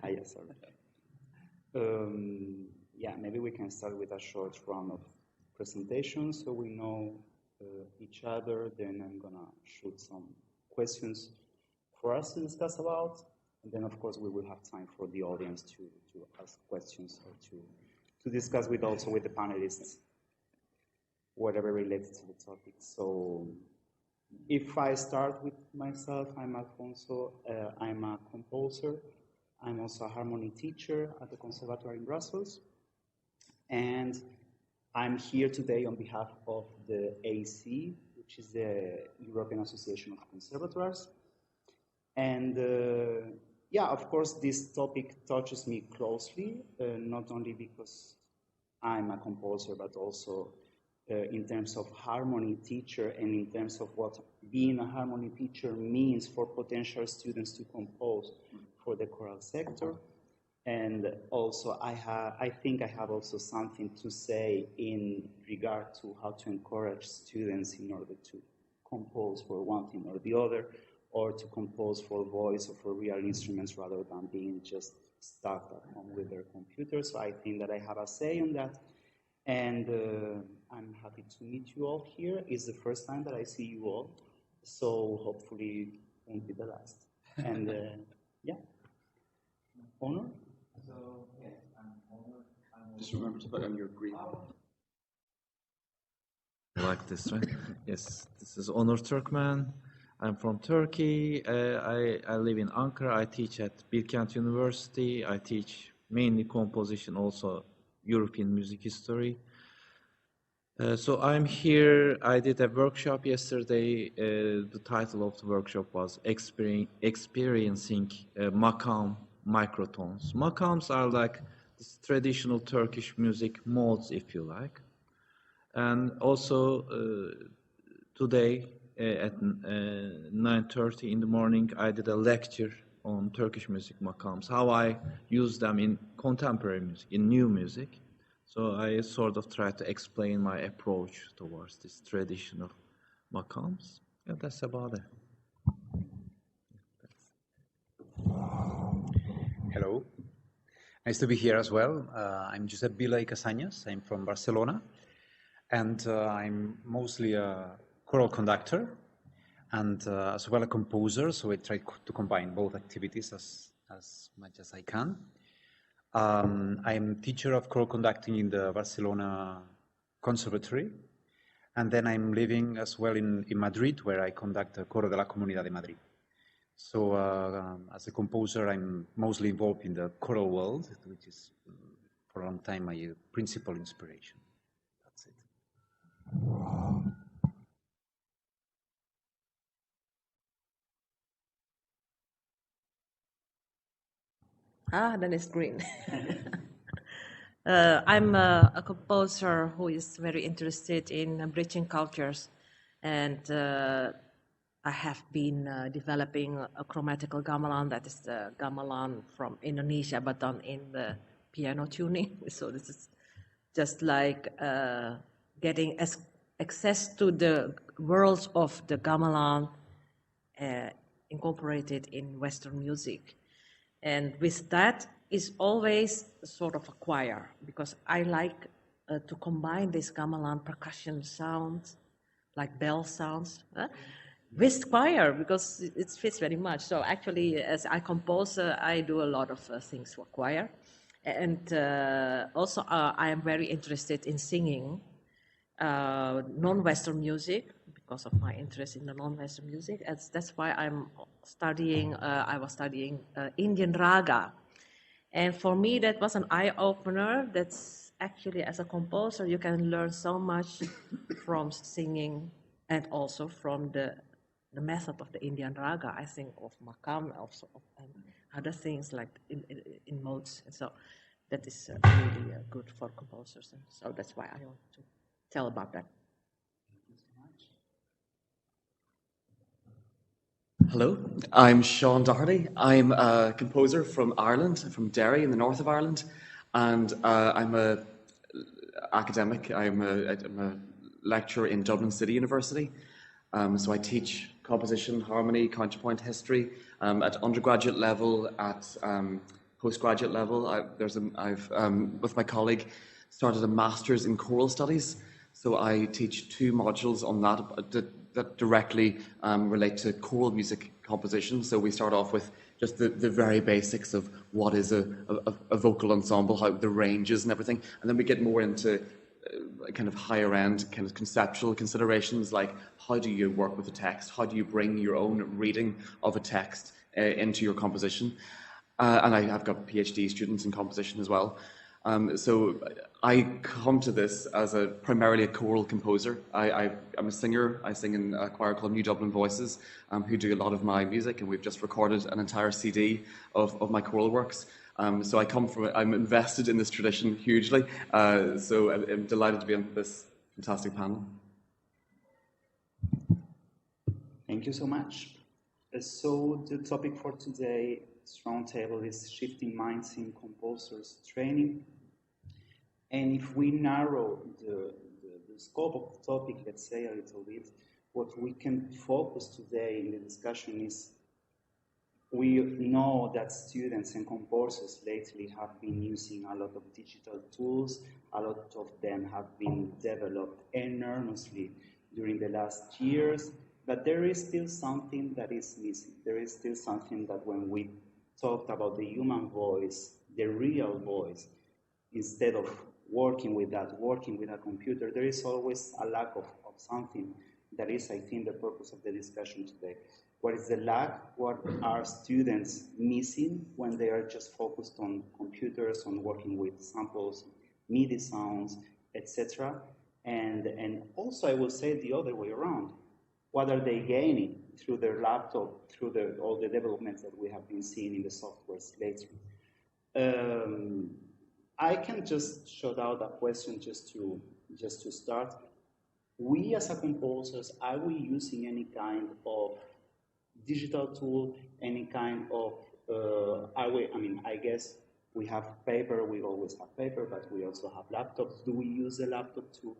Yes, sorry. Yeah, maybe we can start with a short round of presentation so we know each other. Then I'm gonna shoot some questions for us to discuss about, and then of course we will have time for the audience to ask questions or to discuss with also with the panelists whatever related to the topic. So if I start with myself, I'm Alfonso. I'm a composer. I'm also a harmony teacher at the Conservatoire in Brussels. And I'm here today on behalf of the AC, which is the European Association of Conservatoires. And yeah, of course, this topic touches me closely, not only because I'm a composer, but also in terms of harmony teacher and in terms of what being a harmony teacher means for potential students to compose for the choral sector. And also, I think I have also something to say in regard to how to encourage students in order to compose for one thing or the other, or to compose for voice or for real instruments rather than being just stuck at home with their computers. So I think that I have a say on that. And I'm happy to meet you all here. It's the first time that I see you all, so hopefully it won't be the last. And yeah, Onur? So, yes, I'm Onur. Just remember to put on your green. Like this, right? Yes, this is Onur Türkmen. I'm from Turkey. I live in Ankara. I teach at Bilkent University. I teach mainly composition, also European music history. So I'm here. I did a workshop yesterday. The title of the workshop was Experiencing Makam Microtones. Makams are like this traditional Turkish music modes, if you like. And also today at 9:30 in the morning, I did a lecture on Turkish music makams, how I use them in contemporary music, in new music. So I sort of try to explain my approach towards this traditional makams. And that's about it. Hello. Nice to be here as well. I'm Josep Vila Casañas. I'm from Barcelona. And I'm mostly a choral conductor and as well a composer. So I try to combine both activities as much as I can. I'm teacher of choral conducting in the Barcelona Conservatory, and then I'm living as well in Madrid, where I conduct the Coro de la Comunidad de Madrid. So as a composer, I'm mostly involved in the choral world, which is for a long time my principal inspiration. That's it. Then it's green. I'm a composer who is very interested in bridging cultures, and I have been developing a chromatical gamelan, that is the gamelan from Indonesia, but done in the piano tuning. So this is just like getting access to the worlds of the gamelan incorporated in Western music. And with that is always sort of a choir, because I like to combine this gamelan percussion sounds, like bell sounds, with choir, because it fits very much. So actually, as I compose, I do a lot of things for choir. And also, I am very interested in singing non-Western music, because of my interest in the non-Western music. That's why I was studying Indian raga. And for me, that was an eye-opener. That's actually, as a composer, you can learn so much from singing and also from the method of the Indian raga, I think, of makam, also, and other things like in modes. And so that is really good for composers. And so that's why I want to tell about that. Hello, I'm Seán Doherty. I'm a composer from Ireland, from Derry in the north of Ireland, and I'm an academic. I'm a lecturer in Dublin City University. So I teach composition, harmony, counterpoint history at undergraduate level at postgraduate level. I've with my colleague started a master's in choral studies. So I teach 2 modules on that directly relate to choral music composition. So we start off with just the very basics of what is a vocal ensemble, how the ranges and everything, and then we get more into kind of higher end, kind of conceptual considerations, like how do you work with the text, how do you bring your own reading of a text into your composition, and I've got PhD students in composition as well. So I come to this as primarily a choral composer. I'm a singer. I sing in a choir called New Dublin Voices, who do a lot of my music, and we've just recorded an entire CD of my choral works. So I'm invested in this tradition hugely. So I'm delighted to be on this fantastic panel. Thank you so much. So the topic for today's roundtable is shifting minds in composers training. And if we narrow the scope of the topic, let's say a little bit, what we can focus today in the discussion is we know that students and composers lately have been using a lot of digital tools. A lot of them have been developed enormously during the last years, but there is still something that is missing. There is still something that when we talked about the human voice, the real voice, instead of working with a computer, there is always a lack of something. That is, I think, the purpose of the discussion today. What is the lack? What are students missing when they are just focused on computers, on working with samples, MIDI sounds, etc.? And also, I will say the other way around. What are they gaining through their laptop, through all the developments that we have been seeing in the softwares lately? I can just shout out a question just to start. We as a composers, are we using any kind of digital tool, any kind of, I guess we have paper, we always have paper, but we also have laptops. Do we use a laptop to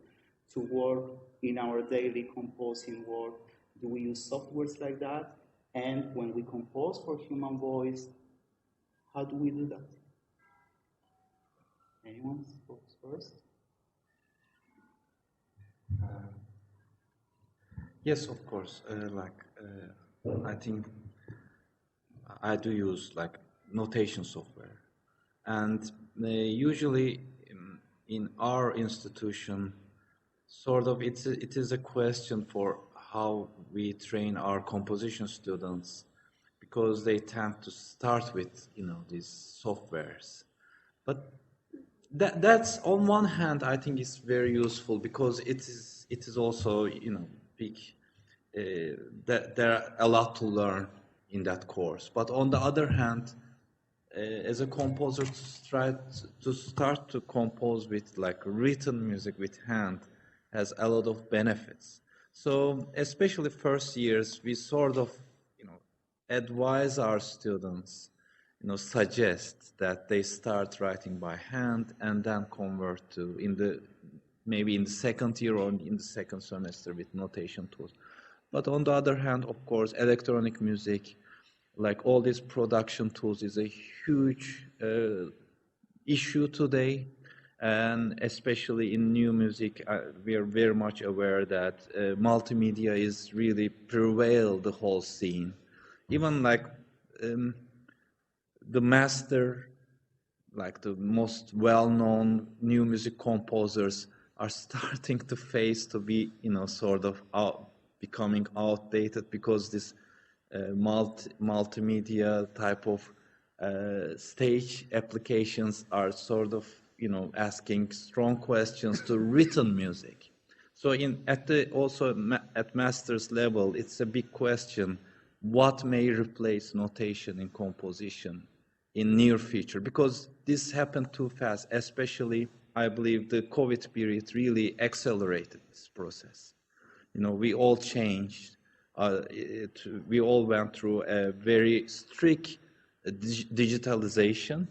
work in our daily composing work? Do we use softwares like that? And when we compose for human voice, how do we do that? Anyone goes first? Yes, of course. I think I do use notation software, and usually in our institution, it is a question for how we train our composition students, because they tend to start with these softwares, but that's on one hand I think is very useful, because it is also big. There are a lot to learn in that course. But on the other hand, as a composer, to start to compose with written music with hand has a lot of benefits. So especially first years, we sort of advise our students, suggest that they start writing by hand and then convert to maybe in the second year or in the second semester with notation tools. But on the other hand, of course, electronic music, like all these production tools, is a huge issue today. And especially in new music, we are very much aware that multimedia is really prevail the whole scene. Even the master, the most well-known new music composers are starting to face to be, becoming outdated, because this multimedia type of stage applications are asking strong questions to written music. So at master's level, it's a big question: what may replace notation in composition in near future? Because this happened too fast. Especially, I believe the COVID period really accelerated this process. We all changed. We all went through a very strict digitalization,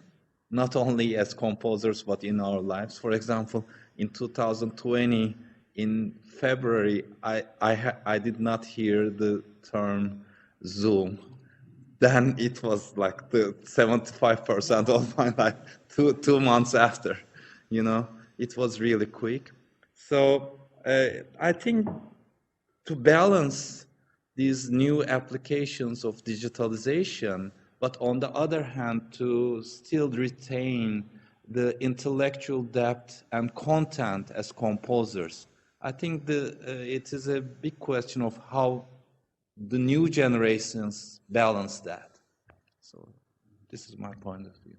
not only as composers, but in our lives. For example, in 2020, in February, I did not hear the term Zoom. then it was like the 75% of my life 2 months after, you know. It was really quick. So I think to balance these new applications of digitalization, but on the other hand, to still retain the intellectual depth and content as composers, I think it is a big question of how the new generations balance that. So this is my point of view.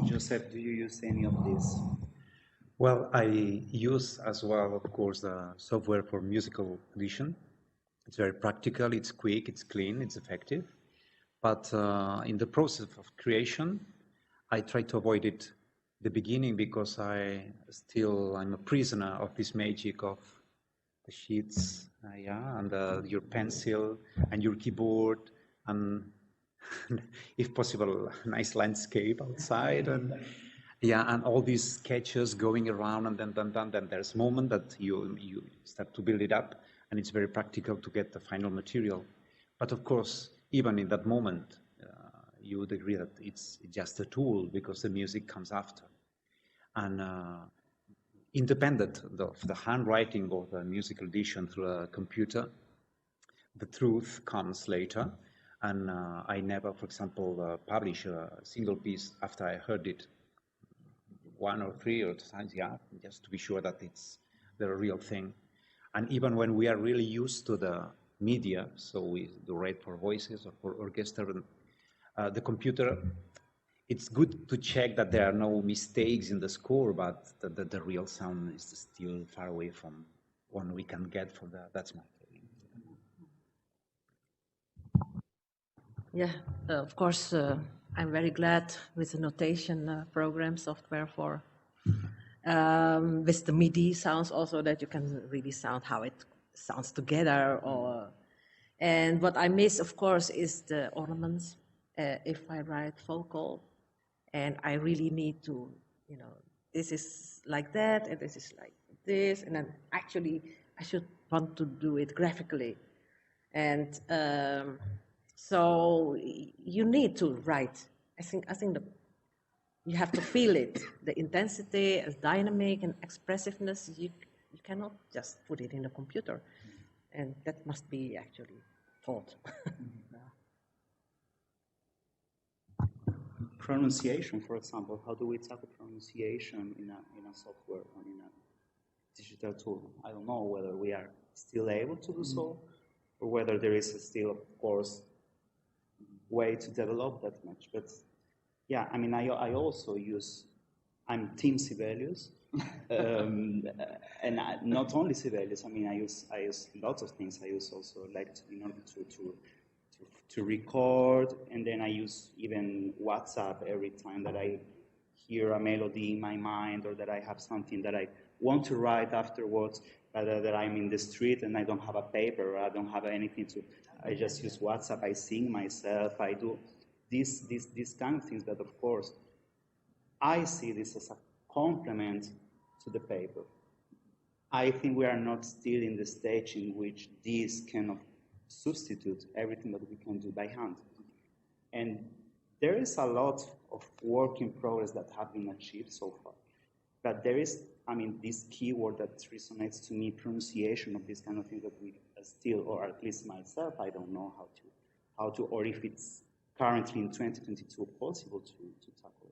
Josep, do you use any of this? Well, I use as well, of course, the software for musical edition. It's very practical, it's quick, it's clean, it's effective. But in the process of creation, I try to avoid it at the beginning because I'm a prisoner of this magic of the sheets, and your pencil and your keyboard, and if possible, a nice landscape outside, and all these sketches going around, and then there's a moment that you start to build it up, and it's very practical to get the final material. But of course, even in that moment, you would agree that it's just a tool because the music comes after. And independent of the handwriting or the musical edition through a computer, the truth comes later. And I never, for example, publish a single piece after I heard it 1 or 3 or times, just to be sure that it's the real thing. And even when we are really used to the media, so we do write for voices or for orchestra, the computer, it's good to check that there are no mistakes in the score, but the real sound is still far away from one we can get from that's my feeling. Yeah, of course, I'm very glad with the notation program software for with the MIDI sounds also, that you can really sound how it sounds together. And what I miss, of course, is the ornaments. If I write vocal, and I really need to, this is like that, and this is like this, and then actually I should want to do it graphically. And so you need to write. I think you have to feel it, the intensity, dynamic and expressiveness. You cannot just put it in a computer, and that must be actually taught. Pronunciation, for example, how do we tackle pronunciation in a software or in a digital tool? I don't know whether we are still able to do so, or whether there is still, of course, way to develop that much. But yeah, I mean, I also use, I'm Team Sibelius, and not only Sibelius. I mean, I use lots of things. I use also like in order to record, and then I use even WhatsApp every time that I hear a melody in my mind, or that I have something that I want to write afterwards, but that I'm in the street and I don't have a paper, or I don't have anything to, I just use WhatsApp, I sing myself, I do these kind of things. But of course, I see this as a complement to the paper. I think we are not still in the stage in which these kind of substitute everything that we can do by hand. And there is a lot of work in progress that have been achieved so far. But there is, I mean, this keyword that resonates to me, pronunciation of these kind of things that we still, or at least myself, I don't know how to, or if it's currently in 2022 possible to tackle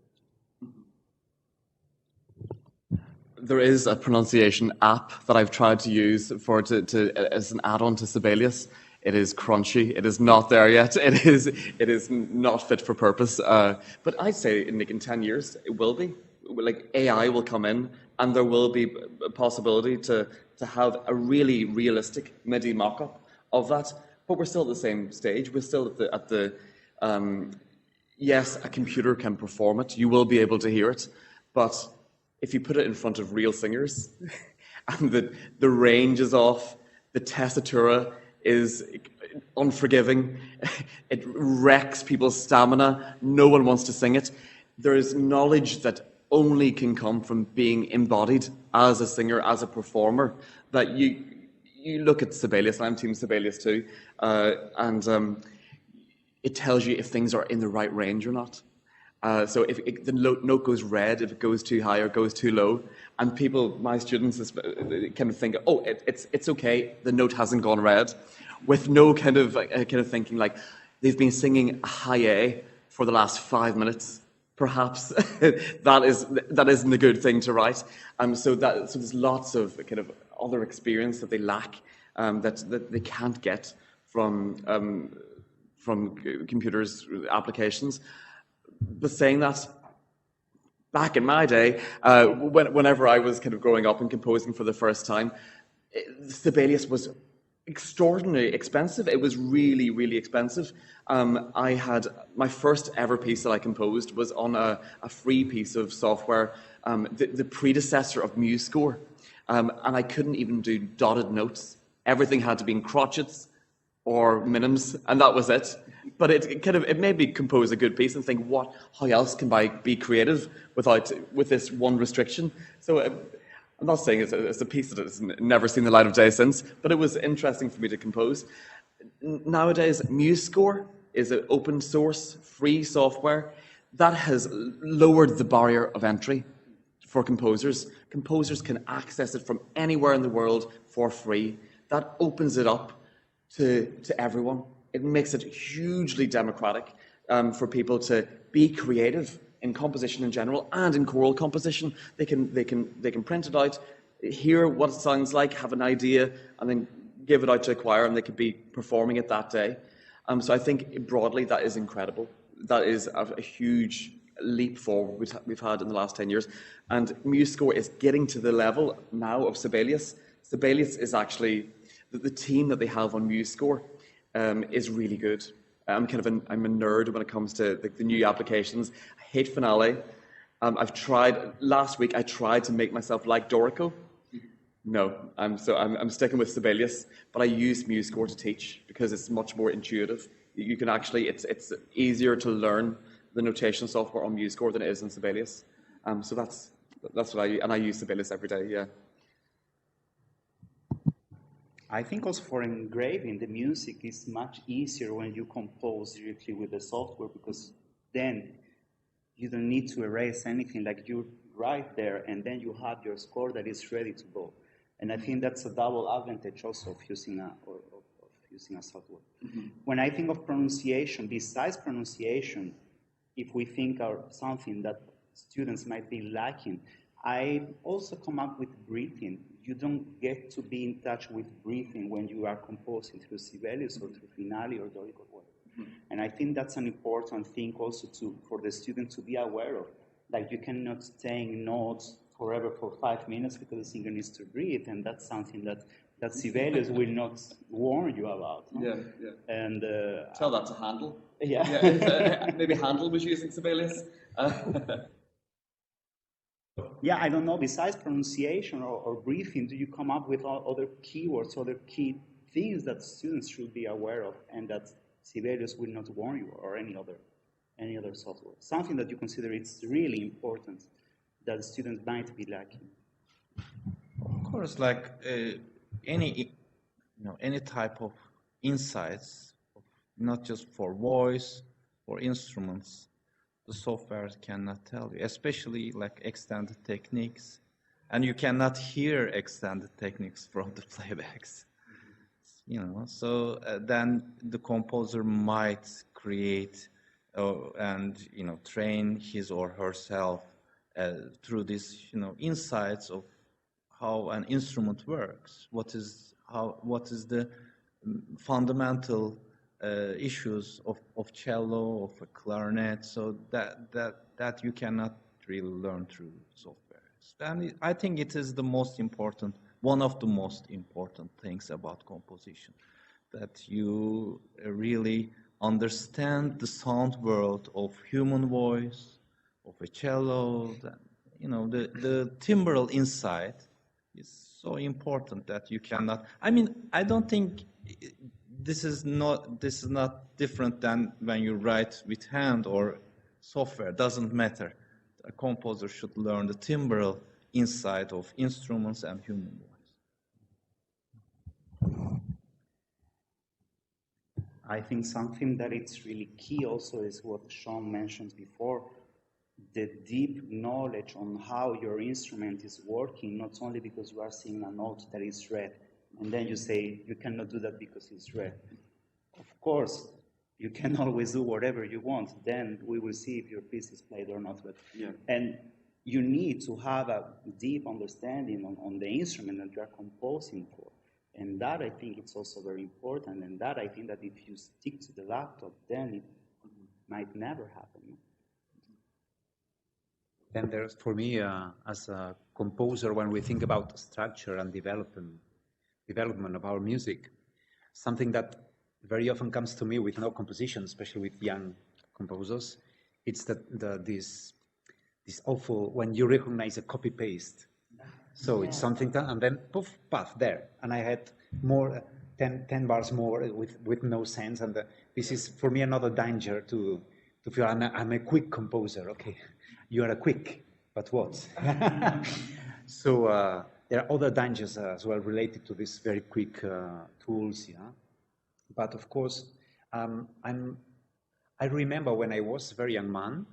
it. There is a pronunciation app that I've tried to use as an add-on to Sibelius. It is crunchy. It is not there yet. It is not fit for purpose. But I'd say in 10 years it will be. Like AI will come in, and there will be a possibility to have a really realistic MIDI mock-up of that. But we're still at the same stage. We're still at the yes, a computer can perform it. You will be able to hear it, but if you put it in front of real singers, and the range is off, the tessitura is unforgiving, it wrecks people's stamina, no one wants to sing it. There is knowledge that only can come from being embodied as a singer, as a performer, that you you look at Sibelius, and I'm Team Sibelius too, and it tells you if things are in the right range or not. So if the note goes red, if it goes too high or goes too low, and people, my students, kind of think, oh, it's okay, the note hasn't gone red, with no kind of thinking like they've been singing a high A for the last 5 minutes. Perhaps that isn't a good thing to write. So there's lots of kind of other experience that they lack that they can't get from computers applications. But saying that, back in my day, whenever I was kind of growing up and composing for the first time, Sibelius was extraordinarily expensive. It was really, really expensive. I had my first ever piece that I composed was on a free piece of software, the predecessor of MuseScore, and I couldn't even do dotted notes. Everything had to be in crotchets or minims, and that was it. But it made me compose a good piece and think, how else can I be creative with this one restriction? So I'm not saying it's a piece that has never seen the light of day since, but it was interesting for me to compose. Nowadays, MuseScore is an open source, free software that has lowered the barrier of entry for composers. Composers can access it from anywhere in the world for free. That opens it up to everyone. It makes it hugely democratic for people to be creative in composition in general and in choral composition. They can print it out, hear what it sounds like, have an idea, and then give it out to a choir, and they could be performing it that day. So I think broadly that is incredible. That is a huge leap forward we've had in the last 10 years. And MuseScore is getting to the level now of Sibelius. Sibelius is actually the team that they have on MuseScore is really good. I'm a nerd when it comes to the new applications. I hate Finale. Last week I tried to make myself like Dorico. No, I'm sticking with Sibelius, but I use MuseScore to teach because it's much more intuitive. You can actually, it's easier to learn the notation software on MuseScore than it is in Sibelius. So that's what I use, and I use Sibelius every day, yeah. I think also for engraving, the music is much easier when you compose directly with the software, because then you don't need to erase anything. Like you write there, and then you have your score that is ready to go. And I think that's a double advantage also of using a software. Mm-hmm. When I think of pronunciation, besides pronunciation, if we think of something that students might be lacking, I also come up with breathing. You don't get to be in touch with breathing when you are composing through Sibelius or through Finale or Dorico. Mm-hmm. And I think that's an important thing also for the student to be aware of. Like you cannot stay in notes forever for 5 minutes because the singer needs to breathe, and that's something that Sibelius will not warn you about. No? Yeah. And tell that to Handel. Yeah. Maybe Handel was using Sibelius. Yeah, I don't know. Besides pronunciation or breathing, do you come up with other keywords, other key things that students should be aware of, and that Sibelius will not warn you, or any other software? Something that you consider it's really important that students might be lacking. Of course, like any type of insights, not just for voice or instruments, the software cannot tell you, especially like extended techniques, and you cannot hear extended techniques from the playbacks. So then the composer might create and train his or herself through these insights of how an instrument works, what is the fundamental issues of cello, of a clarinet, so that you cannot really learn through software. And I think it is one of the most important things about composition, that you really understand the sound world of human voice, of a cello. The timbral insight is so important that you cannot. I don't think this is not different than when you write with hand or software. Doesn't matter. A composer should learn the timbral insight of instruments and human voice. I think something that it's really key also is what Seán mentioned before, the deep knowledge on how your instrument is working, not only because you are seeing a note that is read, and then you say, you cannot do that because it's read. Of course, you can always do whatever you want, then we will see if your piece is played or not. But, and you need to have a deep understanding on the instrument that you are composing for. And that, I think, it's also very important. And that, I think that if you stick to the laptop, then it might never happen. Then there's, for me, as a composer, when we think about structure and development of our music, something that very often comes to me with no composition, especially with young composers, it's this awful, when you recognize a copy-paste. So it's something that, and then poof, path there. And I had more, 10 bars more with no sense. And this is, for me, another danger to feel I'm a quick composer. Okay, you are a quick, but what? So there are other dangers as well related to these very quick tools. Yeah, but of course, I remember when I was a very young man,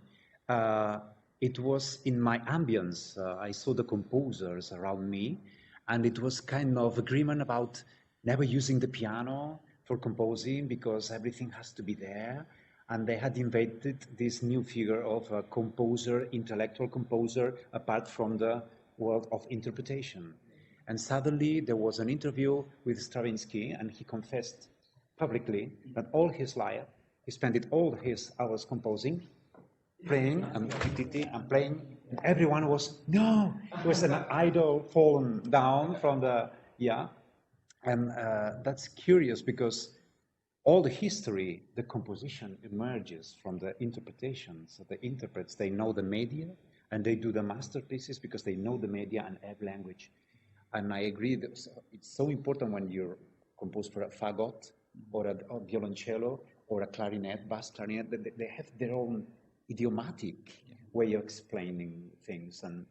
it was in my ambience. I saw the composers around me, and it was kind of agreement about never using the piano for composing because everything has to be there. And they had invented this new figure of a composer, intellectual composer, apart from the world of interpretation. And suddenly there was an interview with Stravinsky, and he confessed publicly that all his life, he spent all his hours composing, playing and playing, and everyone was, no, it was an idol fallen down from the, and that's curious because all the history, the composition emerges from the interpretation. So the interprets, they know the media, and they do the masterpieces because they know the media and every language. And I agree that it's so important when you compose for a fagot or a violoncello or a clarinet, bass clarinet, that they have their own idiomatic way of explaining things, and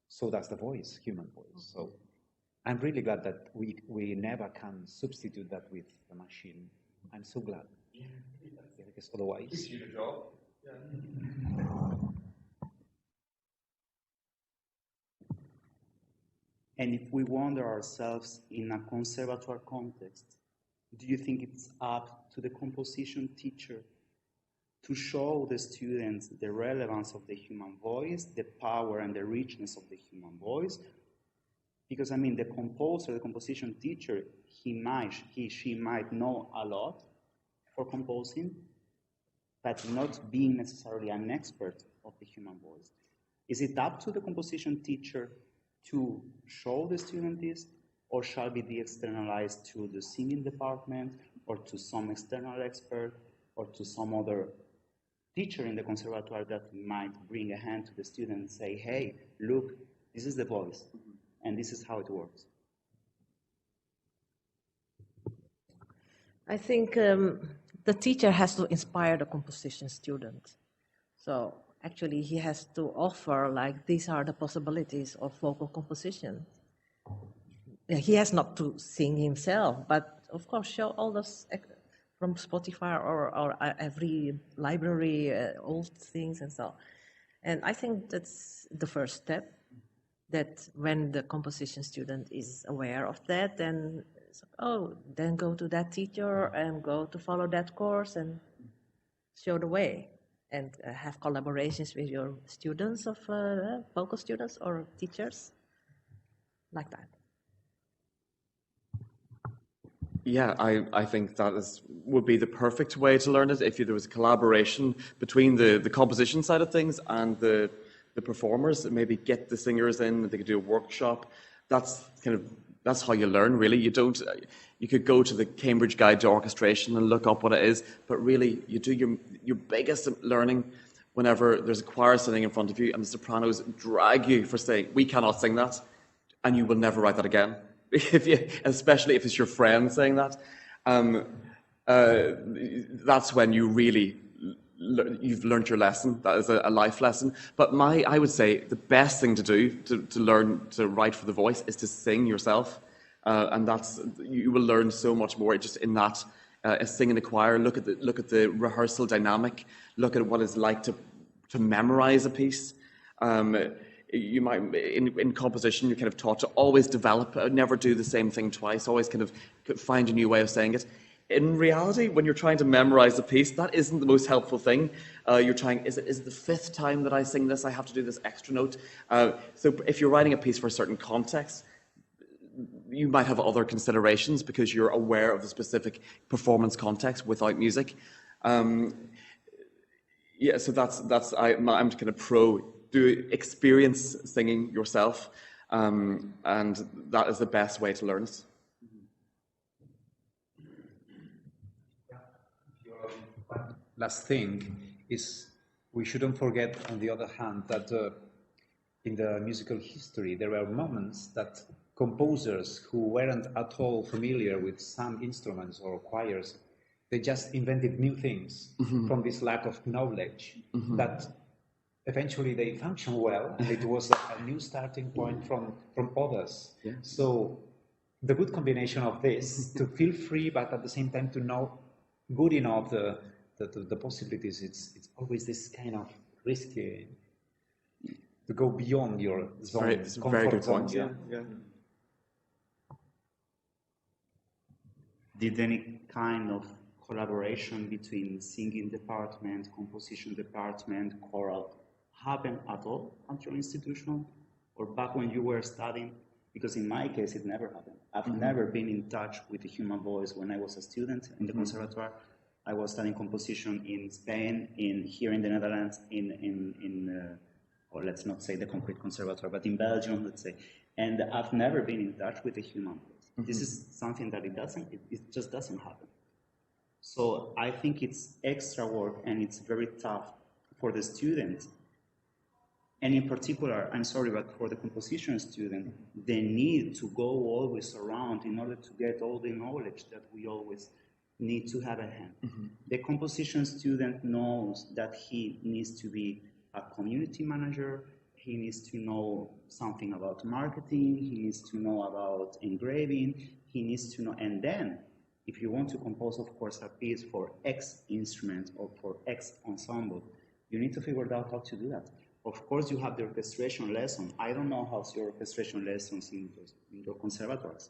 so does the voice, human voice. So I'm really glad that we never can substitute that with the machine. I'm so glad. Because otherwise. And if we wonder ourselves in a conservatoire context, do you think it's up to the composition teacher to show the students the relevance of the human voice, the power and the richness of the human voice? Because, I mean, the composer, the composition teacher, she might know a lot for composing, but not being necessarily an expert of the human voice. Is it up to the composition teacher to show the student this, or shall it be externalized to the singing department, or to some external expert, or to some other teacher in the conservatoire that might bring a hand to the student and say, hey, look, this is the voice, and this is how it works? I think the teacher has to inspire the composition student. So actually he has to offer, like, these are the possibilities of vocal composition. He has not to sing himself, but of course show all those from Spotify or every library, old things and so. And I think that's the first step, that when the composition student is aware of that, then then go to that teacher and go to follow that course and show the way, and have collaborations with your students of vocal students or teachers, like that. Yeah, I think that would be the perfect way to learn it, if there was a collaboration between the composition side of things and the performers. Maybe get the singers in, they could do a workshop. That's how you learn, really. You could go to the Cambridge Guide to Orchestration and look up what it is, but really you do your biggest learning whenever there's a choir sitting in front of you and the sopranos drag you for saying, we cannot sing that, and you will never write that again. Especially if it's your friend saying that. That's when you've learned your lesson. That is a life lesson. But I would say the best thing to do to learn to write for the voice is to sing yourself, and you will learn so much more just in sing in the choir, look at the rehearsal dynamic, look at what it's like to memorize a piece. You might, in composition, you're kind of taught to always develop, never do the same thing twice, always kind of find a new way of saying it. In reality, when you're trying to memorize a piece, that isn't the most helpful thing. You're trying, is it the fifth time that I sing this? I have to do this extra note. So if you're writing a piece for a certain context, you might have other considerations because you're aware of the specific performance context without music. Yeah, so I'm kind of pro. Do experience singing yourself, and that is the best way to learn it. Last thing is we shouldn't forget, on the other hand, that in the musical history there were moments that composers who weren't at all familiar with some instruments or choirs, they just invented new things from this lack of knowledge that eventually they function well, and it was a new starting point from others. Yeah. So the good combination of this, to feel free, but at the same time to know good enough the possibilities, it's always this kind of risky to go beyond your zone. It's a very good point. Yeah. Did any kind of collaboration between singing department, composition department, choral happen at all at your institution, or back when you were studying? Because in my case, it never happened. I've never been in touch with the human voice when I was a student in the conservatoire. I was studying composition in Spain, here in the Netherlands, or let's not say the concrete conservatoire, but in Belgium, let's say. And I've never been in touch with the human voice. This is something that it just doesn't happen. So I think it's extra work, and it's very tough for the student. And in particular, I'm sorry, but for the composition student, they need to go always around in order to get all the knowledge that we always need to have at hand. The composition student knows that he needs to be a community manager, he needs to know something about marketing, he needs to know about engraving, he needs to know, and then if you want to compose, of course, a piece for X instrument or for X ensemble, you need to figure out how to do that. Of course, you have the orchestration lesson. I don't know how's your orchestration lessons in your conservatoires.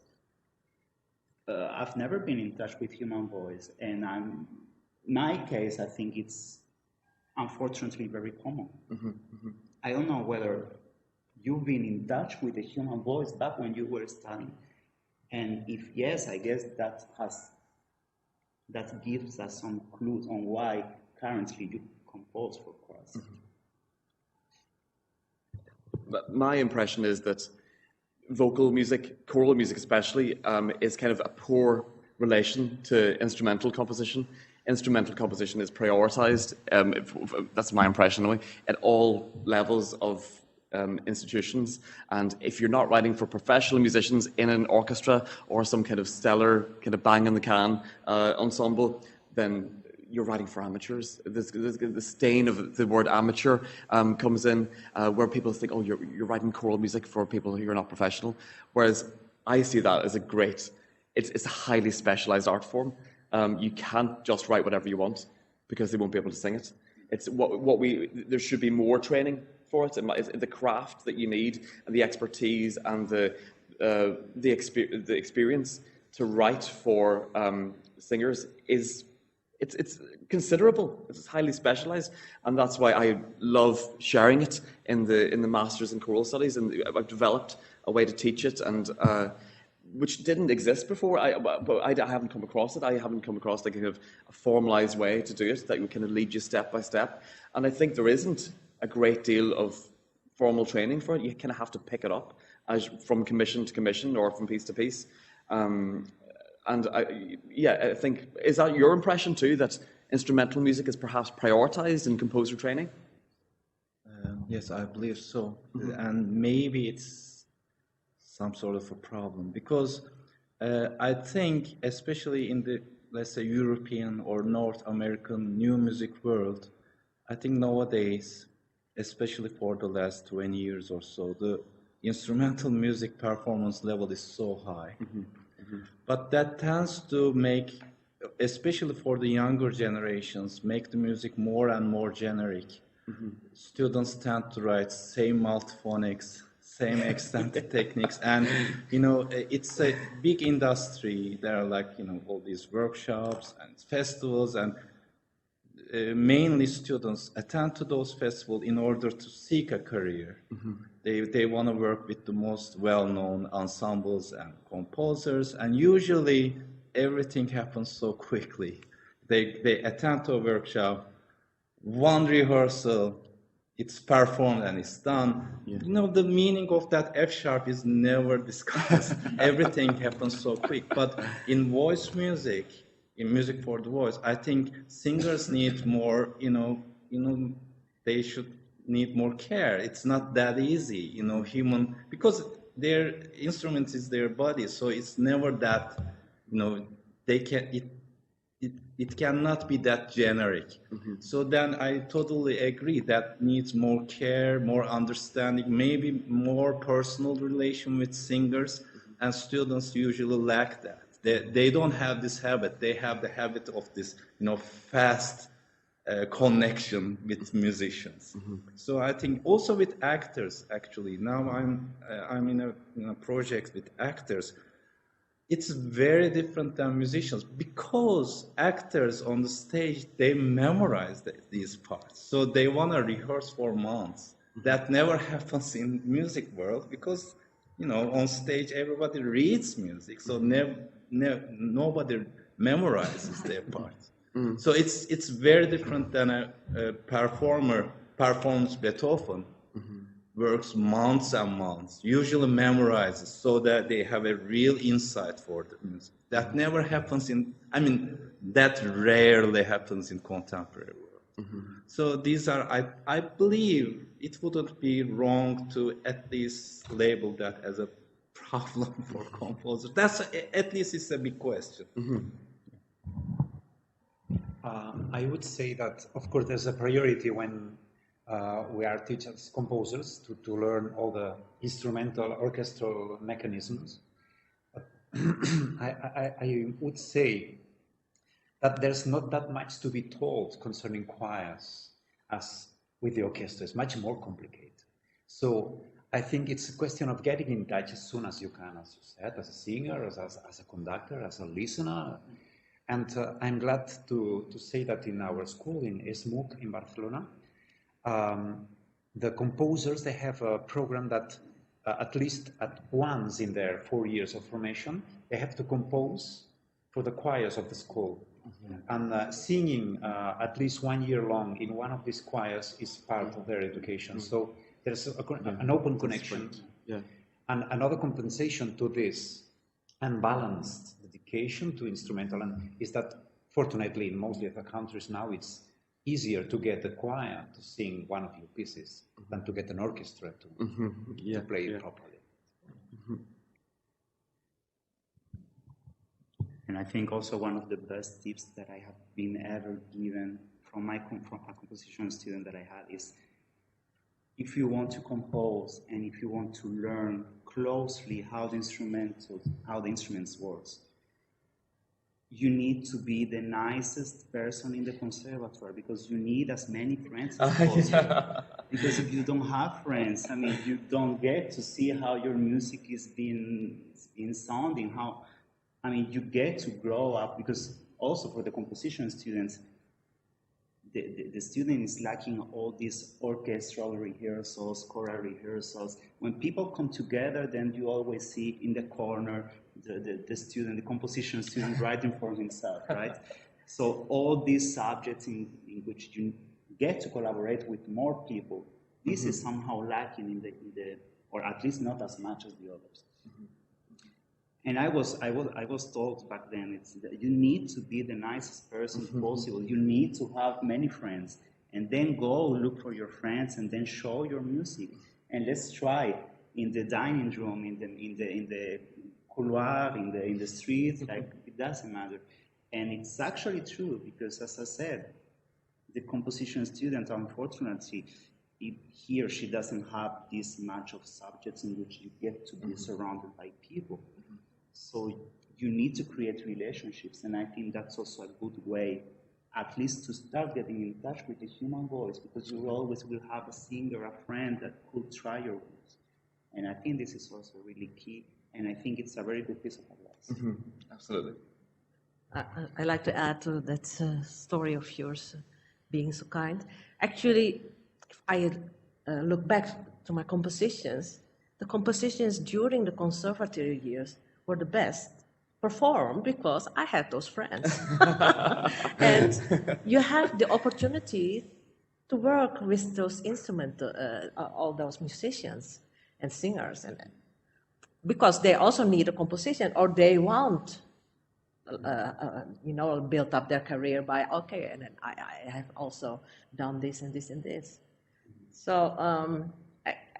I've never been in touch with human voice, and my case, I think it's unfortunately very common. I don't know whether you've been in touch with the human voice back when you were studying, and if yes, I guess that gives us some clues on why currently you compose for chorus. My impression is that vocal music, choral music especially, is kind of a poor relation to instrumental composition. Instrumental composition is prioritized, that's my impression anyway, at all levels of institutions. And if you're not writing for professional musicians in an orchestra or some kind of stellar, kind of bang in the can ensemble, then you're writing for amateurs. The stain of the word amateur comes in, where people think, oh, you're writing choral music for people who are not professional. Whereas I see that as it's a highly specialized art form. You can't just write whatever you want because they won't be able to sing it. It's there should be more training for it. It's the craft that you need and the expertise and the experience to write for singers is. It's considerable. It's highly specialized, and that's why I love sharing it in the masters in choral studies. And I've developed a way to teach it, and which didn't exist before. But I haven't come across it. I haven't come across like kind of a formalized way to do it that would kind of lead you step by step. And I think there isn't a great deal of formal training for it. You kind of have to pick it up from commission to commission or from piece to piece. And I think, is that your impression too, that instrumental music is perhaps prioritized in composer training? Yes, I believe so. And maybe it's some sort of a problem because I think, especially in the, let's say, European or North American new music world, I think nowadays, especially for the last 20 years or so, the instrumental music performance level is so high. But that tends to make especially for the younger generations, make the music more and more generic. Students tend to write same multiphonics, same extended techniques, and it's a big industry. There are like all these workshops and festivals, and mainly students attend to those festivals in order to seek a career. They want to work with the most well-known ensembles and composers, and usually everything happens so quickly. They attend to a workshop, one rehearsal, it's performed and it's done. The meaning of that F sharp is never discussed. Everything happens so quick. But in voice music, in music for the voice, I think singers need more, they should need more care. It's not that easy, human, because their instrument is their body, so it's never that, they can, it cannot be that generic. So then I totally agree that needs more care, more understanding, maybe more personal relation with singers, and students usually lack that. They don't have this habit. They have the habit of this, fast connection with musicians. So I think also with actors, actually. Now I'm in a project with actors. It's very different than musicians because actors on the stage, they memorize these parts. So they want to rehearse for months. That never happens in music world because, on stage everybody reads music. So nobody memorizes their parts. So it's very different than a performer performs Beethoven. Works months and months, usually memorizes so that they have a real insight for the music. That never happens that rarely happens in contemporary world. So these are, I believe it wouldn't be wrong to at least label that as a problem for composers. That's, at least it's a big question. I would say that, of course, there's a priority when we are teachers, composers, to learn all the instrumental orchestral mechanisms. But I would say that there's not that much to be told concerning choirs as with the orchestra. It's much more complicated. So I think it's a question of getting in touch as soon as you can, as you said, as a singer, as a conductor, as a listener. And I'm glad to say that in our school, in ESMUC in Barcelona, the composers, they have a program that at least at once in their 4 years of formation, they have to compose for the choirs of the school. And singing at least 1 year long in one of these choirs is part of their education. So there's an open connection. And another compensation to this unbalanced dedication to instrumental is that fortunately in mostly of the countries now it's easier to get the choir to sing one of your pieces than to get an orchestra to play it properly. And I think also one of the best tips that I have been ever given from a composition student that I had is, if you want to compose and if you want to learn closely how the instruments works, you need to be the nicest person in the conservatory because you need as many friends as possible. Because if you don't have friends, you don't get to see how your music is being sounding, you get to grow up, because also for the composition students, the student is lacking all these orchestral rehearsals, choral rehearsals. When people come together, then you always see in the corner the composition student writing for himself, right? So all these subjects in which you get to collaborate with more people, this is somehow lacking in the, or at least not as much as the others. And I was told back then, it's that you need to be the nicest person possible. You need to have many friends, and then go look for your friends, and then show your music. And let's try in the dining room, in the couloir, in the street. Like, it doesn't matter. And it's actually true because, as I said, the composition student, unfortunately, he or she doesn't have this much of subjects in which you get to be surrounded by people. So you need to create relationships, and I think that's also a good way, at least to start getting in touch with the human voice, because you always will have a singer, a friend that could try your voice. And I think this is also really key, and I think it's a very good piece of advice. Mm-hmm. Absolutely. I like to add to that story of yours, being so kind. Actually, if I look back to my compositions, the compositions during the conservatory years were the best performed because I had those friends. And you have the opportunity to work with those all those musicians and singers, and because they also need a composition, or they want build up their career by, okay, and then I have also done this and this and this. So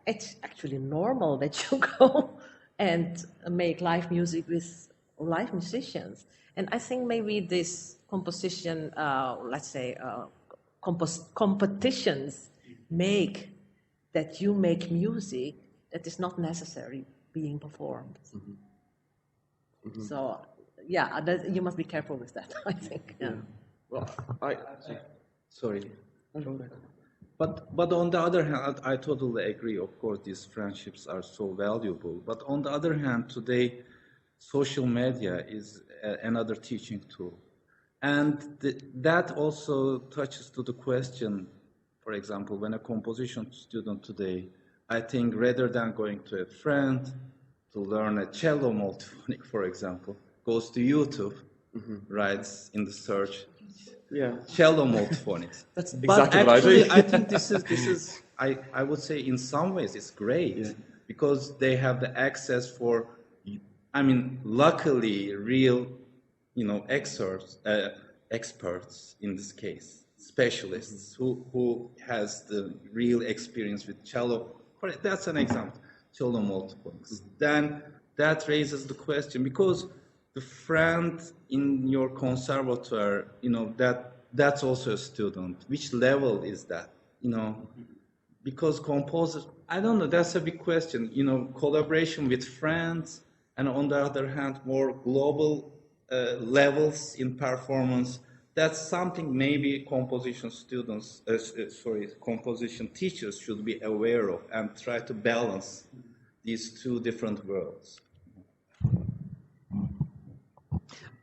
it's actually normal that you go and make live music with live musicians. And I think maybe this composition, let's say, competitions make that you make music that is not necessary being performed. Mm-hmm. Mm-hmm. So, yeah, you must be careful with that, I think. Yeah. Well, sorry. But on the other hand, I totally agree. Of course, these friendships are so valuable. But on the other hand, today, social media is another teaching tool. And that also touches to the question, for example, when a composition student today, I think rather than going to a friend to learn a cello multiphonic, for example, goes to YouTube, writes in the search, cello multiphonics. That's but exactly actually, what I do. I think this is I would say in some ways it's great because they have the access for, luckily real, experts in this case, specialists who has the real experience with cello. That's an example, cello multiphonics. Then that raises the question, because the friend in your conservatoire, that's also a student. Which level is that? Because composers, I don't know, that's a big question. Collaboration with friends, and on the other hand, more global levels in performance. That's something maybe composition teachers should be aware of and try to balance these two different worlds.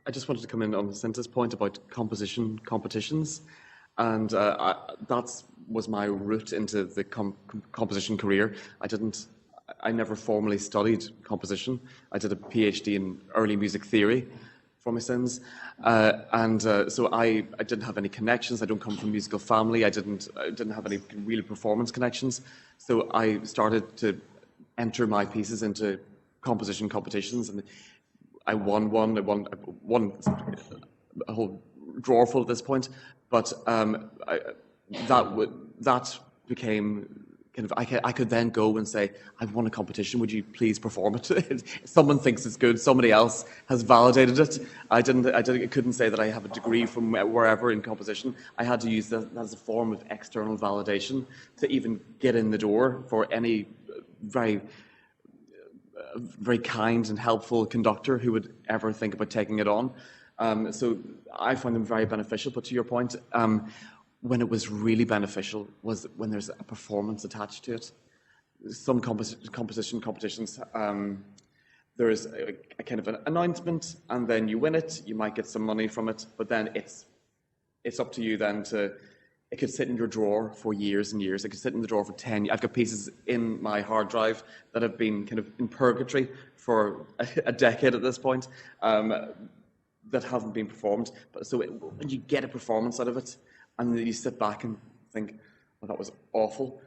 I just wanted to come in on Sinta's point about composition competitions, and that was my route into the composition career. I never formally studied composition. I did a PhD in early music theory for my sins, so I didn't have any connections. I don't come from a musical family. I didn't have any real performance connections. So I started to enter my pieces into composition competitions, and I won one. I won a whole drawer full at this point, but that became kind of. I could then go and say, "I've won a competition. Would you please perform it?" Someone thinks it's good. Somebody else has validated it. I couldn't say that I have a degree from wherever in composition. I had to use that as a form of external validation to even get in the door for any very kind and helpful conductor who would ever think about taking it on. So I find them very beneficial. But to your point, when it was really beneficial was when there's a performance attached to it. Some competitions, there is a kind of an announcement, and then you win it. You might get some money from it, but then it's up to you then to. It could sit in your drawer for years and years. It could sit in the drawer for 10 years. I've got pieces in my hard drive that have been kind of in purgatory for a decade at this point that haven't been performed. But so when you get a performance out of it, and then you sit back and think, well, that was awful,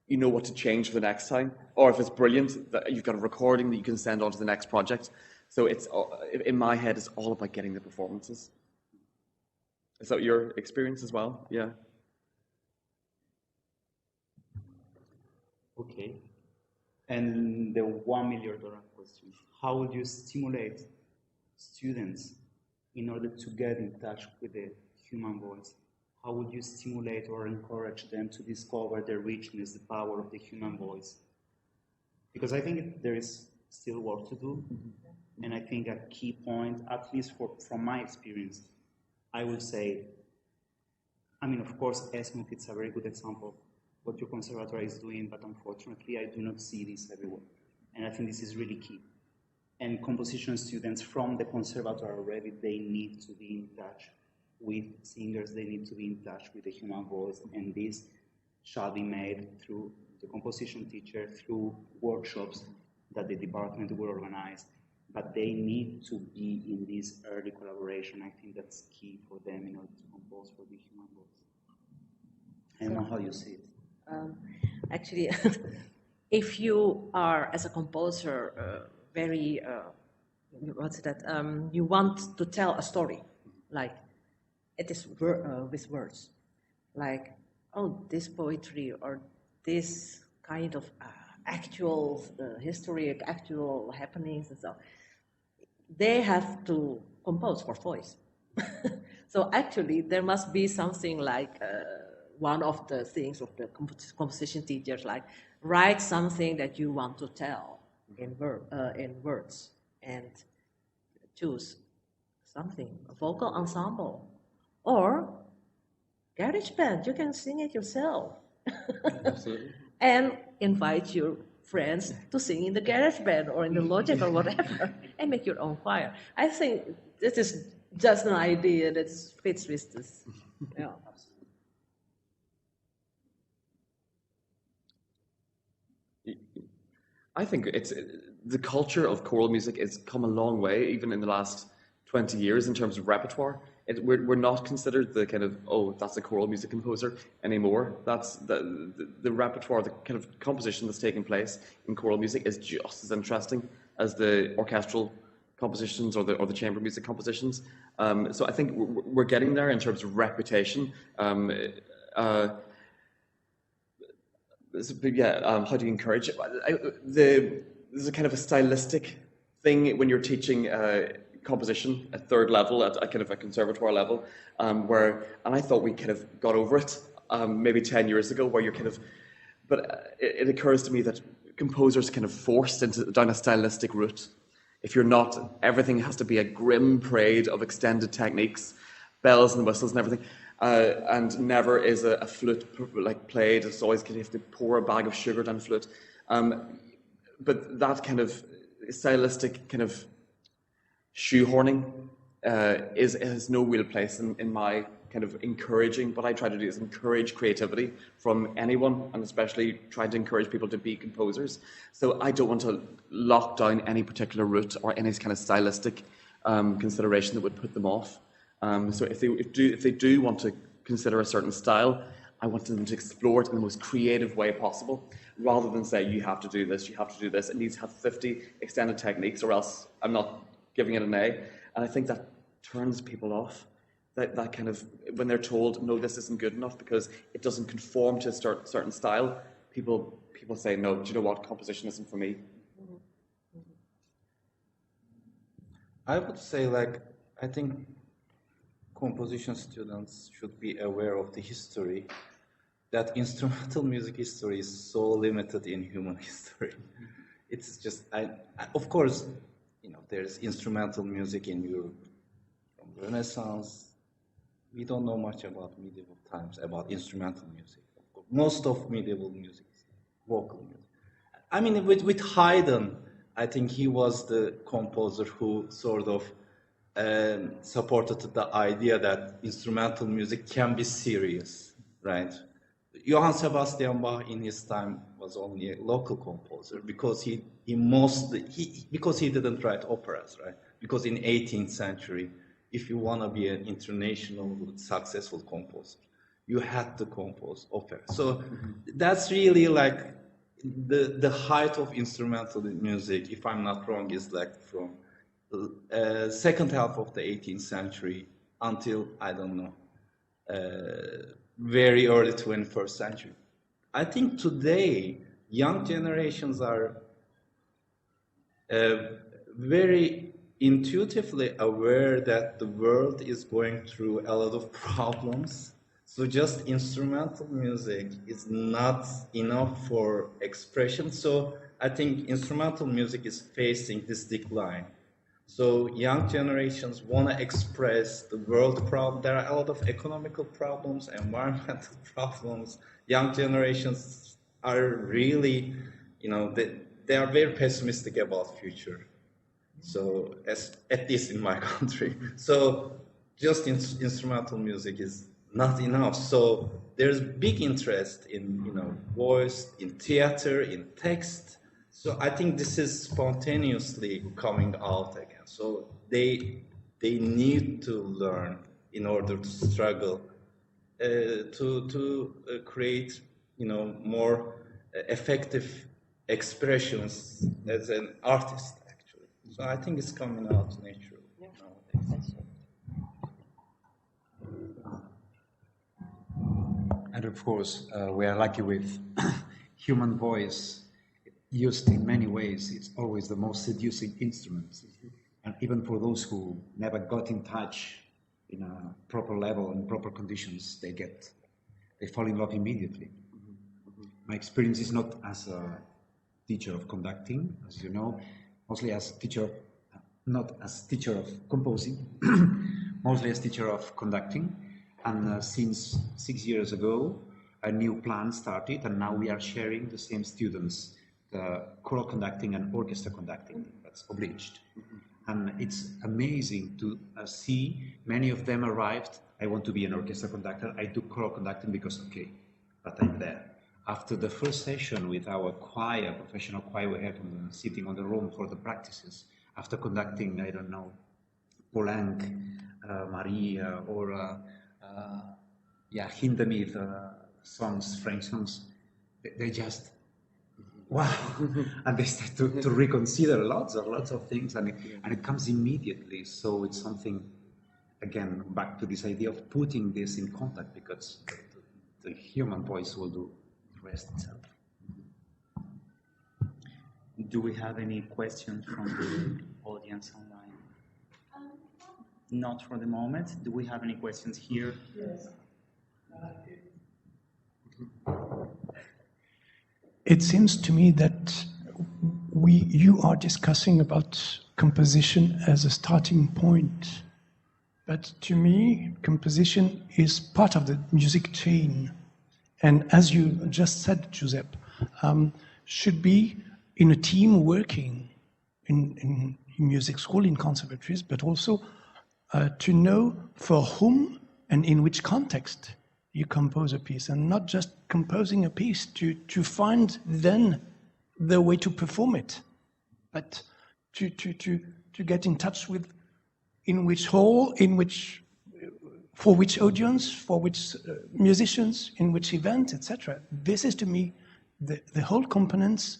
you know what to change for the next time. Or if it's brilliant, that you've got a recording that you can send on to the next project. So it's in my head, it's all about getting the performances. Is that your experience as well? Yeah. Okay. And the $1 million question: how would you stimulate students in order to get in touch with the human voice? How would you stimulate or encourage them to discover the richness, the power of the human voice? Because I think there is still work to do. And I think a key point, at least from my experience, I would say, I mean, of course, ESMUC, it's a very good example of what your conservatory is doing, but unfortunately, I do not see this everywhere. And I think this is really key. And composition students from the conservatory already, they need to be in touch with singers, they need to be in touch with the human voice, and this shall be made through the composition teacher, through workshops that the department will organize. But they need to be in this early collaboration. I think that's key for them in order to compose for the human voice. I don't know how you see it. Actually, if you are, as a composer, very, you want to tell a story, like it is with words, like, oh, this poetry or this kind of actual history, actual happenings and so. They have to compose for voice. So actually, there must be something like one of the things of the composition teachers, like write something that you want to tell in words, and choose something, a vocal ensemble, or garage band. You can sing it yourself. Absolutely. And invite your friends to sing in the garage band or in the Logic or whatever, and make your own choir. I think this is just an idea that fits with this. Yeah. I think the culture of choral music has come a long way, even in the last 20 years, in terms of repertoire. We're not considered the kind of, oh, that's a choral music composer anymore. That's the repertoire, the kind of composition that's taking place in choral music is just as interesting as the orchestral compositions or the chamber music compositions. So I think we're getting there in terms of reputation. How do you encourage it? There's a kind of a stylistic thing when you're teaching composition at third level, at a kind of a conservatoire level, and I thought we kind of got over it maybe 10 years ago, where you're kind of, but it occurs to me that composers kind of forced down a stylistic route. If you're not, everything has to be a grim parade of extended techniques, bells and whistles and everything, and never is a flute like played. It's always kind of, you have to pour a bag of sugar down a flute. But that kind of stylistic kind of shoehorning has no real place in my kind of encouraging. What I try to do is encourage creativity from anyone, and especially trying to encourage people to be composers. So I don't want to lock down any particular route or any kind of stylistic consideration that would put them off. So if they do want to consider a certain style, I want them to explore it in the most creative way possible, rather than say, you have to do this, you have to do this. It needs to have 50 extended techniques, or else I'm not giving it an A. And I think that turns people off. That kind of, when they're told, no, this isn't good enough because it doesn't conform to a certain style, people say, no, do you know what, composition isn't for me. I would say, I think composition students should be aware of the history, that instrumental music history is so limited in human history. It's just, of course, there's instrumental music in Europe from Renaissance. We don't know much about medieval times, about instrumental music. Most of medieval music is vocal music. I mean, with Haydn, I think he was the composer who sort of supported the idea that instrumental music can be serious, right? Johann Sebastian Bach in his time was only a local composer because he didn't write operas, right? Because in 18th century, if you want to be an international successful composer, you had to compose opera. So that's really like the height of instrumental music, if I'm not wrong, is like from second half of the 18th century until, I don't know, very early 21st century. I think today, young generations are very intuitively aware that the world is going through a lot of problems. So just instrumental music is not enough for expression. So I think instrumental music is facing this decline. So young generations want to express the world problem. There are a lot of economical problems, environmental problems. Young generations are really, they are very pessimistic about future. So at least in my country. So just instrumental music is not enough. So there's big interest in voice, in theater, in text. So I think this is spontaneously coming out again. So they need to learn in order to struggle to create more effective expressions as an artist. Actually, so I think it's coming out naturally nowadays. And of course, we are lucky with human voice used in many ways. It's always the most seducing instrument. And even for those who never got in touch in a proper level, in proper conditions, they fall in love immediately. My experience is not as a teacher of conducting, as you know, mostly as teacher, not as teacher of composing, mostly as teacher of conducting. And since 6 years ago, a new plan started, and now we are sharing the same students, the choral conducting and orchestra conducting. That's obliged. And it's amazing to see many of them arrived. I want to be an orchestra conductor. I do choral conducting because, okay, but I'm there. After the first session with our choir, professional choir we had sitting on the room for the practices, after conducting, I don't know, Poulenc, Maria, or Hindemith songs, French songs, they just, wow, and they start to reconsider lots of things, and it comes immediately. So it's something, again, back to this idea of putting this in contact, because the human voice will do the rest itself. Do we have any questions from the audience online? Not for the moment. Do we have any questions here? Yes. It seems to me that you are discussing about composition as a starting point, but to me, composition is part of the music chain, and as you just said, Josep, should be in a team working in music school, in conservatories, but also to know for whom and in which context you compose a piece, and not just composing a piece to find then the way to perform it, but to get in touch with in which hall, for which audience, for which musicians, in which event, etc. This is to me the whole components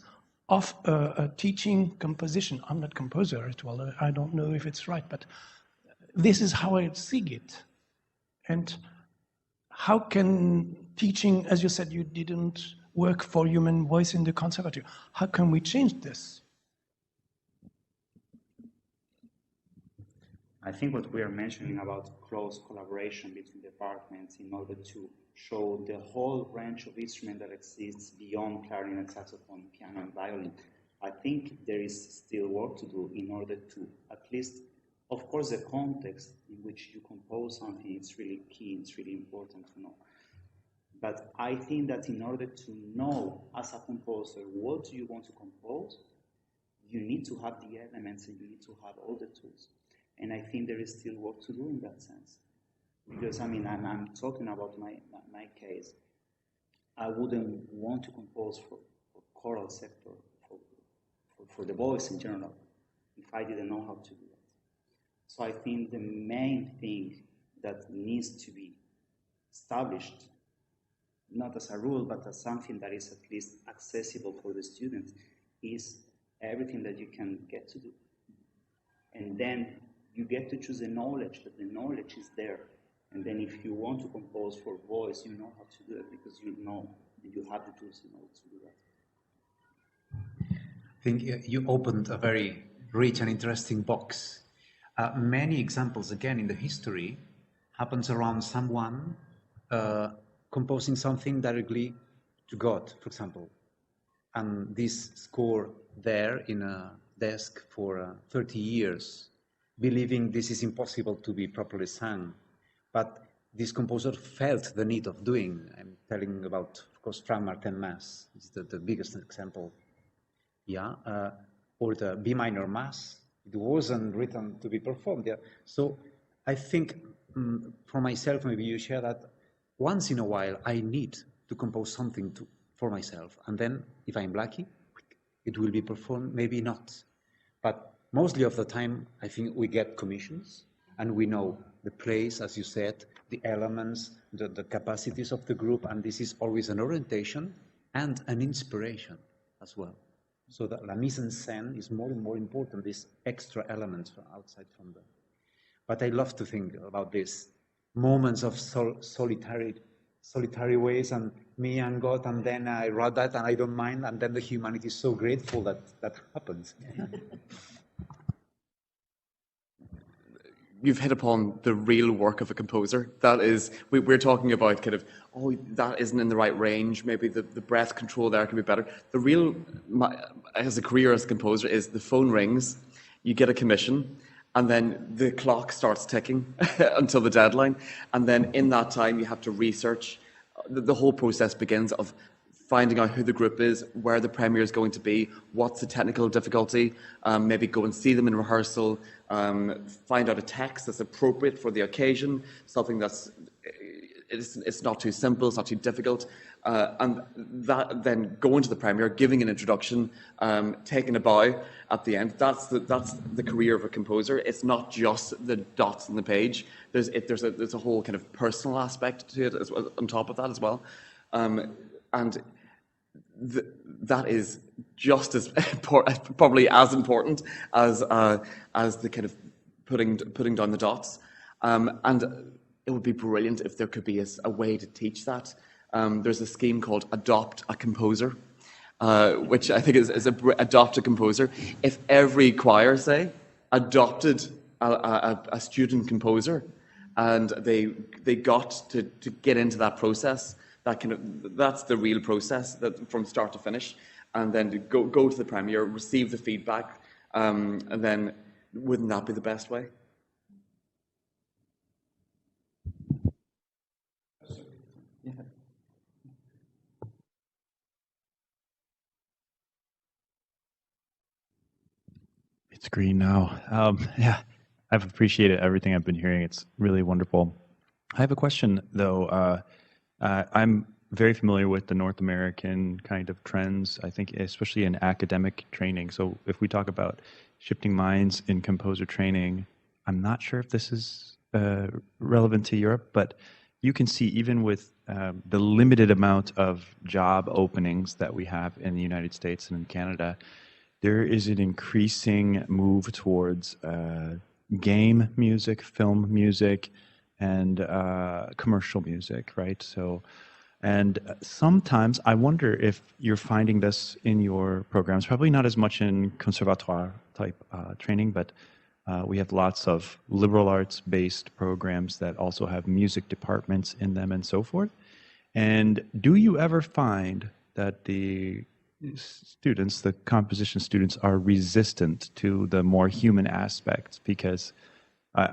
of a teaching composition. I'm not composer as well, I don't know if it's right, but this is how I see it. And how can teaching, as you said, you didn't work for human voice in the conservatory. How can we change this? I think what we are mentioning about close collaboration between departments in order to show the whole range of instrument that exists beyond clarinet, saxophone, piano, and violin. I think there is still work to do in order to at least, of course, the context in which you compose something is really key, it's really important to know. But I think that in order to know as a composer what you want to compose, you need to have the elements and you need to have all the tools. And I think there is still work to do in that sense. Because, I mean, I'm talking about my case. I wouldn't want to compose for choral sector, for the voice in general, if I didn't know how to do that. So I think the main thing that needs to be established, not as a rule, but as something that is at least accessible for the students, is everything that you can get to do. And then you get to choose the knowledge, but the knowledge is there. And then if you want to compose for voice, you know how to do it because you know, you have the tools in order to do that. I think you opened a very rich and interesting box. Many examples, again, in the history, happens around someone composing something directly to God, for example. and this score there in a desk for 30 years, believing this is impossible to be properly sung. But this composer felt the need of doing. I'm telling about, of course, Frank Martin Mass is the biggest example. Yeah, or the B minor Mass. It wasn't written to be performed. Yeah. So I think for myself, maybe you share that once in a while I need to compose something for myself. And then if I'm lucky, it will be performed, maybe not. But mostly of the time, I think we get commissions and we know the place, as you said, the elements, the capacities of the group, and this is always an orientation and an inspiration as well. So that la mise en scène is more and more important, these extra elements from outside from the... But I love to think about these moments of solitary ways, and me and God, and then I wrote that and I don't mind, and then the humanity is so grateful that that happens. You've hit upon the real work of a composer. That is, we're talking about kind of, oh, that isn't in the right range, maybe the breath control there can be better. The real, as a career as a composer, is the phone rings, you get a commission, and then the clock starts ticking until the deadline, and then in that time you have to research. The whole process begins of finding out who the group is, where the premiere is going to be, what's the technical difficulty, maybe go and see them in rehearsal, find out a text that's appropriate for the occasion, something that's it's not too simple, it's not too difficult, and that then go into the premiere, giving an introduction, taking a bow at the end. That's the career of a composer. It's not just the dots on the page. There's a whole kind of personal aspect to it as well, on top of that as well, and that is just as probably as important as the kind of putting down the dots, and it would be brilliant if there could be a way to teach that. There's a scheme called Adopt a Composer, which I think is adopt a composer. If every choir, say, adopted a student composer, and they got to get into that process, that's the real process, that from start to finish, and then to go to the premiere, receive the feedback, and then wouldn't that be the best way? It's green now. Yeah, I've appreciated everything I've been hearing. It's really wonderful. I have a question, though. I'm very familiar with the North American kind of trends, I think, especially in academic training. So if we talk about shifting minds in composer training, I'm not sure if this is relevant to Europe, but you can see even with the limited amount of job openings that we have in the United States and in Canada, there is an increasing move towards game music, film music, and commercial music, right? So, and sometimes I wonder if you're finding this in your programs, probably not as much in conservatoire type training, but we have lots of liberal arts based programs that also have music departments in them and so forth. And do you ever find that the students, the composition students, are resistant to the more human aspects? Because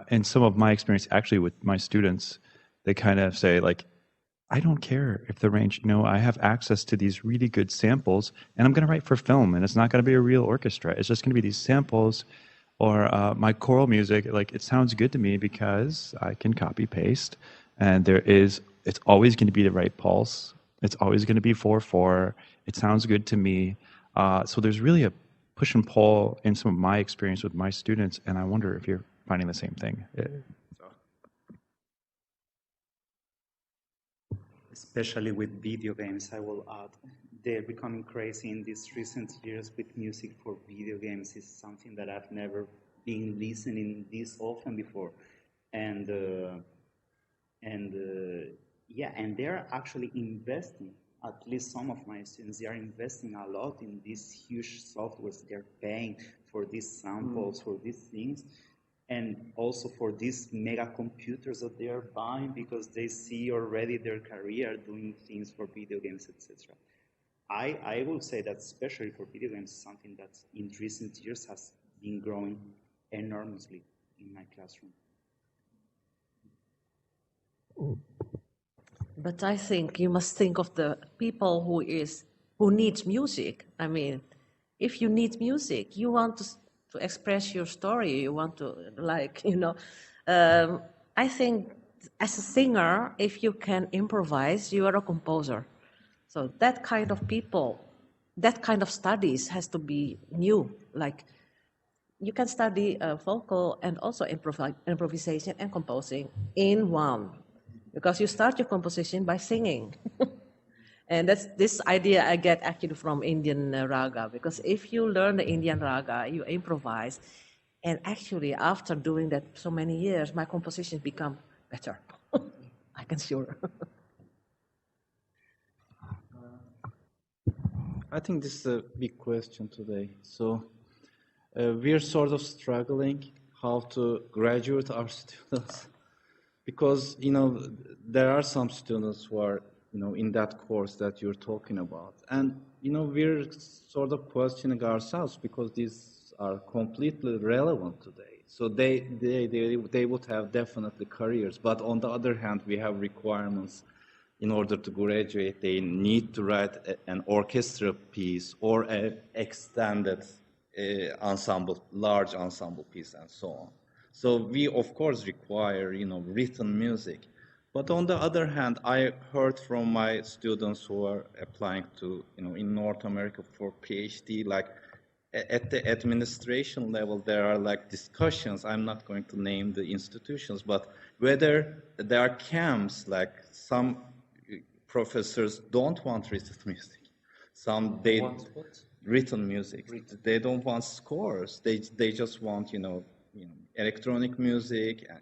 in some of my experience, actually with my students, they kind of say like, I don't care if the range, I have access to these really good samples and I'm going to write for film and it's not going to be a real orchestra. It's just going to be these samples, or my choral music, like it sounds good to me because I can copy paste and it's always going to be the right pulse. It's always going to be 4/4. It sounds good to me. So there's really a push and pull in some of my experience with my students, and I wonder if you're finding the same thing. Especially with video games, I will add. They're becoming crazy in these recent years with music for video games. Is something that I've never been listening this often before. And they're actually investing. At least some of my students, they are investing a lot in these huge softwares. They're paying for these samples, for these things, and also for these mega computers that they are buying because they see already their career doing things for video games, etc. I will say that especially for video games, something that in recent years has been growing enormously in my classroom. But I think you must think of the people who needs music. I mean, if you need music, you want to express your story. You want to I think as a singer, if you can improvise, you are a composer. So that kind of people, that kind of studies has to be new. Like you can study vocal and also improvisation and composing in one, because you start your composition by singing. And that's this idea I get actually from Indian raga, because if you learn the Indian raga, you improvise, and actually after doing that so many years, my compositions become better. I can sure. I think this is a big question today. So we're sort of struggling how to graduate our students, because there are some students who are in that course that you're talking about, and we're sort of questioning ourselves because these are completely relevant today. So they would have definitely careers, but on the other hand, we have requirements. In order to graduate, they need to write an orchestra piece or an extended ensemble, large ensemble piece, and so on. So we, of course, require, written music. But on the other hand, I heard from my students who are applying to, in North America for PhD, like at the administration level, there are like discussions. I'm not going to name the institutions, but whether there are camps, like some professors don't want written music. Some they Want what? written music. They don't want scores. They just want electronic music and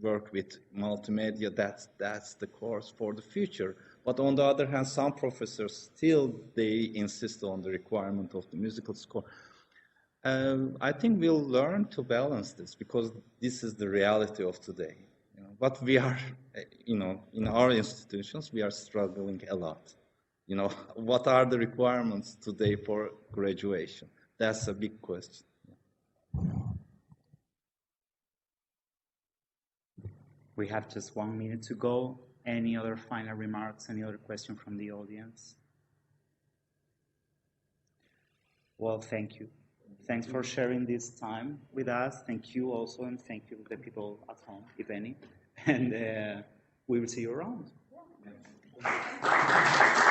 work with multimedia. That's the course for the future. But on the other hand, some professors still they insist on the requirement of the musical score. I think we'll learn to balance this because this is the reality of today. But we are, in our institutions, we are struggling a lot. What are the requirements today for graduation? That's a big question. We have just 1 minute to go. Any other final remarks? Any other question from the audience? Well, thank you. Thanks for sharing this time with us. Thank you also, and thank you the people at home, if any. And we will see you around. Yeah.